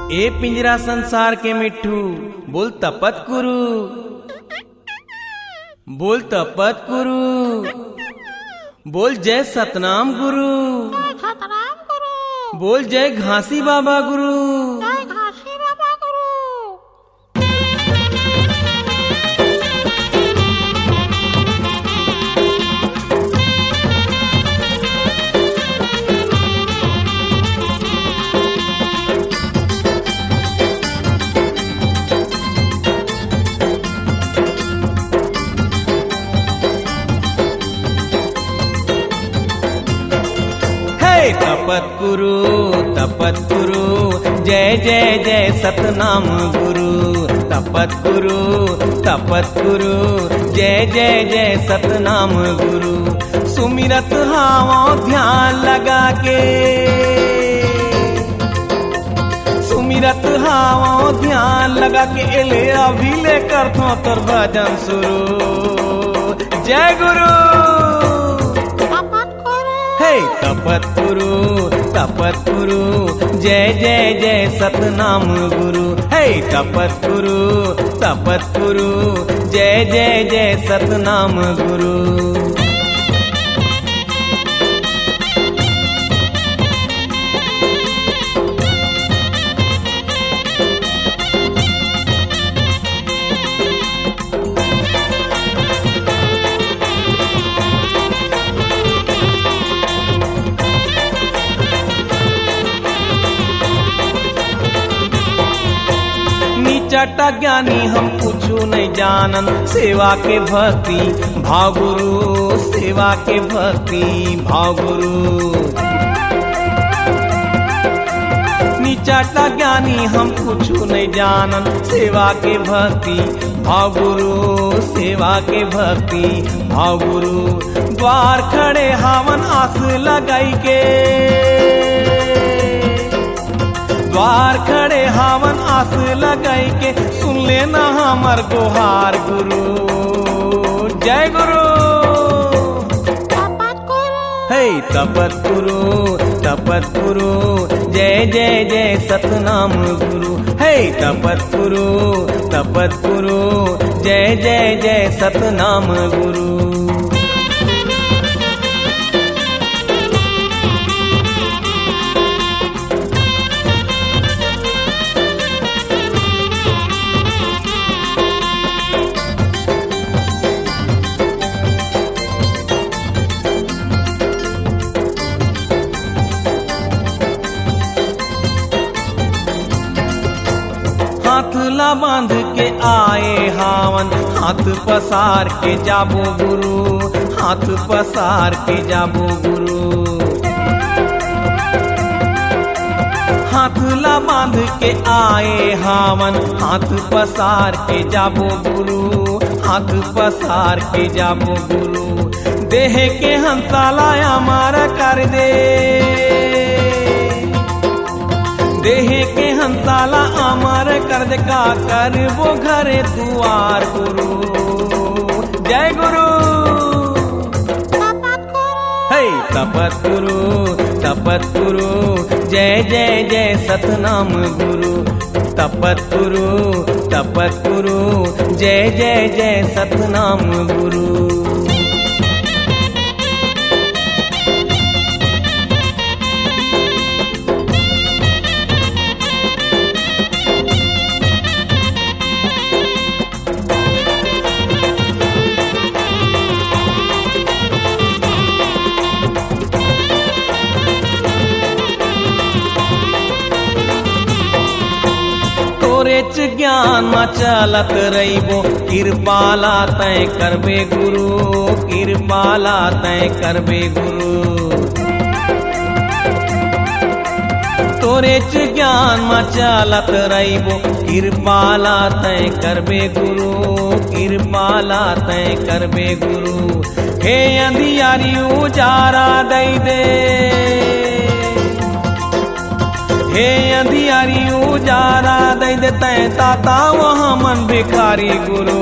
ए पिंजरा संसार के मिट्ठू बोल तपत गुरु, बोल तपत गुरु, बोल जय सतनाम गुरु, बोल जय घासी बाबा गुरु। तपत गुरु, तपत गुरु, जय जय जय सतनाम गुरु। तपत गुरु, तपत गुरु, जय जय जय सतनाम गुरु। सुमिरत हावा ध्यान लगा के, सुमिरत हावा ध्यान लगा के एले अभी ले कर थो तोर भजन शुरू। जय गुरु तपत गुरु, तपत गुरु, जय जय जय सतनाम गुरु। हे तपत गुरु, तपत गुरु, जय जय जय सतनाम गुरु। चटा ज्ञानी हम कुछू नहीं जानन, सेवा के भक्ति भाव गुरु, सेवा के भक्ति भाव गुरु। निचटा ज्ञानी हम कुछू नहीं जानन, सेवा के भक्ति भाव गुरु, सेवा के भक्ति भाव गुरु। द्वार खड़े हावन आस लगाई के, द्वार खड़े हावन आस लगाई के सुन लेना हमर गुहार गुरु। जय गुरु हे तपत गुरु, तपत गुरु, जय जय जय सतनाम गुरु। हे तपत गुरु, तपत गुरु, जय जय जय सतनाम गुरु। हाथ ला बांध के आए हावन, हाथ पसार के जाबो गुरु, हाथ पसार के जाबो गुरु। हाथ ला बांध के आए हावन, हाथ पसार के जाबो गुरु, हाथ पसार के जाबो गुरु। देह के हंसाला हमारा कर दे, देह के हंसाला अमर कर दे का कर वो घरे दुआर गुरु। जय गुरु हे तपत गुरु, तपत गुरु, जय जय जय सतनाम गुरु। तपत गुरु, तपत गुरु, जय जय जय सतनाम गुरु। ज्ञान में चलत रहिबो, कृपाला तय करबे गुरु, कृपाला तय करबे गुरु। तोरे च ज्ञान में चलत रहिबो, कृपाला तय करबे गुरु, कृपाला तय करबे गुरु। हे अंधियारी उजारा दई दे, हे अंधियारी उजारा दई दे तय ताता वहाँ मन भिखारी गुरु।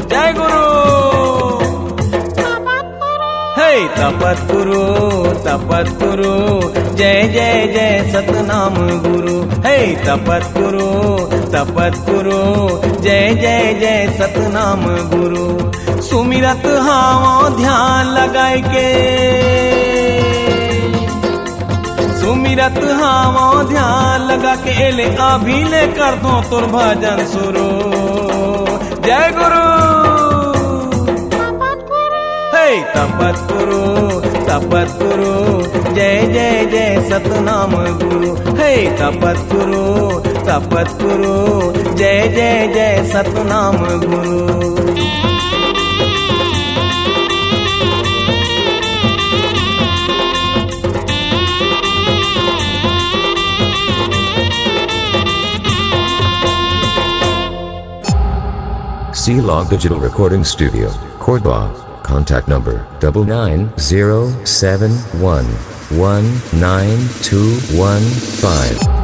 जय गुरु हे तपत करो जय जय जय सतनाम गुरु। हे तपत करो जय जय जय सतनाम गुरु। सुमिरत हाओ ध्यान लगाए के, सुमिरत हाओ ध्यान लगा के एले अभी ले कर दो तोर भजन शुरू। जय गुरु। तपत करो जय जय जय सतनाम गुरु। हे तपत करो जय जय जय सतनाम गुरु। C-Log Digital Recording Studio, Cordoba. Contact number 9907119215.